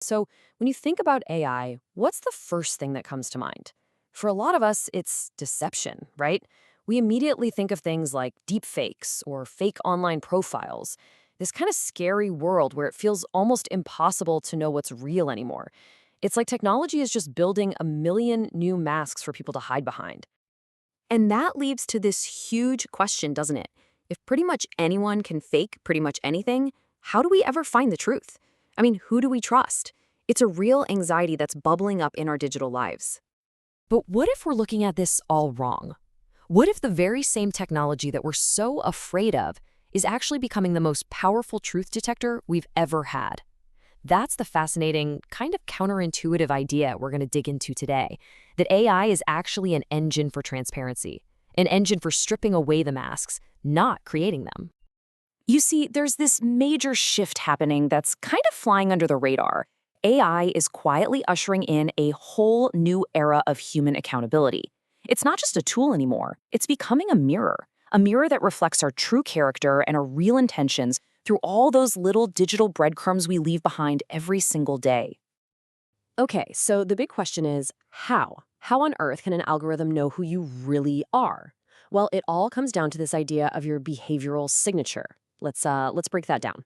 So, when you think about AI, what's the first thing that comes to mind? For a lot of us, it's deception, right? We immediately think of things like deep fakes or fake online profiles, this kind of scary world where it feels almost impossible to know what's real anymore. It's like technology is just building a million new masks for people to hide behind. And that leads to this huge question, doesn't it? If pretty much anyone can fake pretty much anything, how do we ever find the truth? I mean, who do we trust? It's a real anxiety that's bubbling up in our digital lives. But what if we're looking at this all wrong? What if the very same technology that we're so afraid of is actually becoming the most powerful truth detector we've ever had? That's the fascinating, kind of counterintuitive idea we're going to dig into today, that AI is actually an engine for transparency, an engine for stripping away the masks, not creating them. You see, there's this major shift happening that's kind of flying under the radar. AI is quietly ushering in a whole new era of human accountability. It's not just a tool anymore, it's becoming a mirror that reflects our true character and our real intentions through all those little digital breadcrumbs we leave behind every single day. Okay, so the big question is how? How on earth can an algorithm know who you really are? Well, it all comes down to this idea of your behavioral signature. Let's break that down.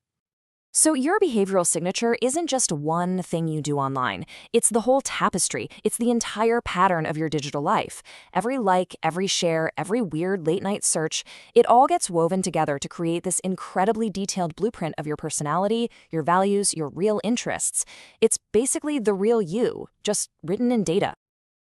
So your behavioral signature isn't just one thing you do online. It's the whole tapestry. It's the entire pattern of your digital life. Every like, every share, every weird late-night search, it all gets woven together to create this incredibly detailed blueprint of your personality, your values, your real interests. It's basically the real you, just written in data.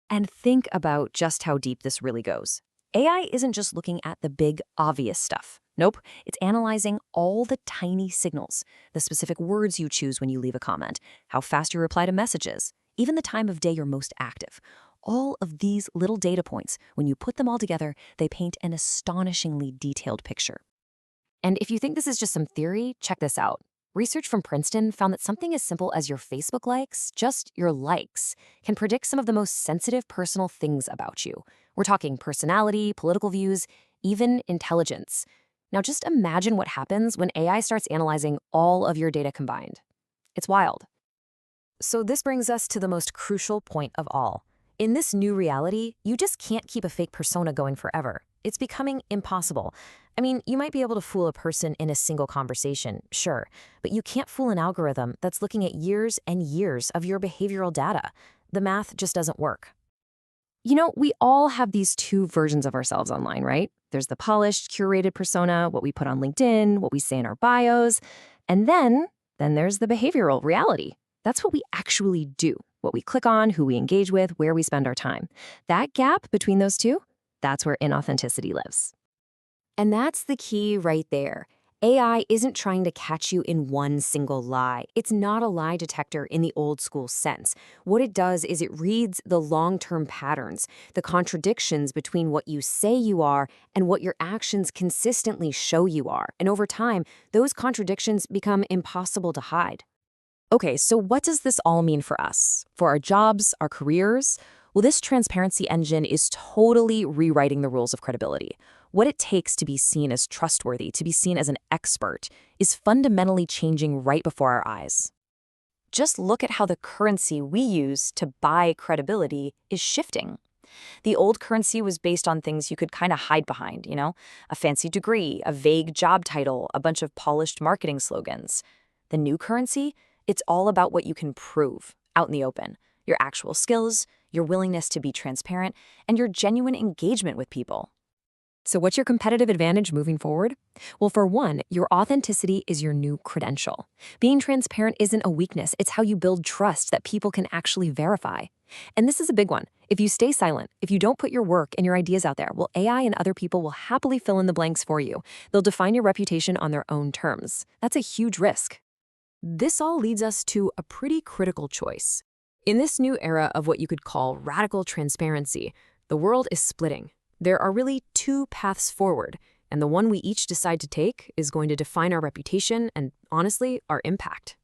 And think about just how deep this really goes. AI isn't just looking at the big, obvious stuff. Nope, it's analyzing all the tiny signals, the specific words you choose when you leave a comment, how fast you reply to messages, even the time of day you're most active. All of these little data points, when you put them all together, they paint an astonishingly detailed picture. And if you think this is just some theory, check this out. Research from Princeton found that something as simple as your Facebook likes, just your likes, can predict some of the most sensitive personal things about you. We're talking personality, political views, even intelligence. Now just imagine what happens when AI starts analyzing all of your data combined. It's wild. So this brings us to the most crucial point of all. In this new reality, you just can't keep a fake persona going forever. It's becoming impossible. I mean, you might be able to fool a person in a single conversation, sure, but you can't fool an algorithm that's looking at years and years of your behavioral data. The math just doesn't work. You know, we all have these two versions of ourselves online, right? There's the polished, curated persona, what we put on LinkedIn, what we say in our bios, and then there's the behavioral reality. That's what we actually do, what we click on, who we engage with, where we spend our time. That gap between those two, that's where inauthenticity lives. And that's the key right there. AI isn't trying to catch you in one single lie. It's not a lie detector in the old school sense. What it does is it reads the long-term patterns, the contradictions between what you say you are and what your actions consistently show you are. And over time, those contradictions become impossible to hide. Okay, so what does this all mean for us? For our jobs, our careers? Well, this transparency engine is totally rewriting the rules of credibility. What it takes to be seen as trustworthy, to be seen as an expert, is fundamentally changing right before our eyes. Just look at how the currency we use to buy credibility is shifting. The old currency was based on things you could kind of hide behind, a fancy degree, a vague job title, a bunch of polished marketing slogans. The new currency, it's all about what you can prove out in the open, your actual skills, your willingness to be transparent, and your genuine engagement with people. So what's your competitive advantage moving forward? Well, for one, your authenticity is your new credential. Being transparent isn't a weakness. It's how you build trust that people can actually verify. And this is a big one. If you stay silent, if you don't put your work and your ideas out there, well, AI and other people will happily fill in the blanks for you. They'll define your reputation on their own terms. That's a huge risk. This all leads us to a pretty critical choice. In this new era of what you could call radical transparency, the world is splitting. There are really two paths forward, and the one we each decide to take is going to define our reputation and, honestly, our impact.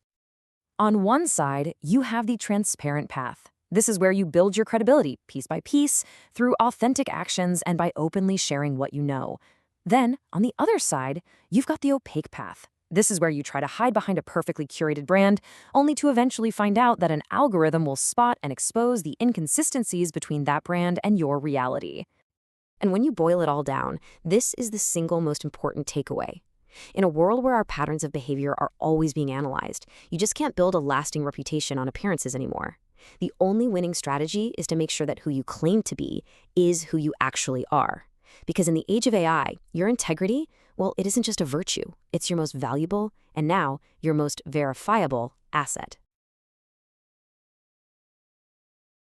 On one side, you have the transparent path. This is where you build your credibility, piece by piece, through authentic actions and by openly sharing what you know. Then, on the other side, you've got the opaque path. This is where you try to hide behind a perfectly curated brand, only to eventually find out that an algorithm will spot and expose the inconsistencies between that brand and your reality. And when you boil it all down, this is the single most important takeaway. In a world where our patterns of behavior are always being analyzed, you just can't build a lasting reputation on appearances anymore. The only winning strategy is to make sure that who you claim to be is who you actually are. Because in the age of AI, your integrity, well, it isn't just a virtue, it's your most valuable and now your most verifiable asset.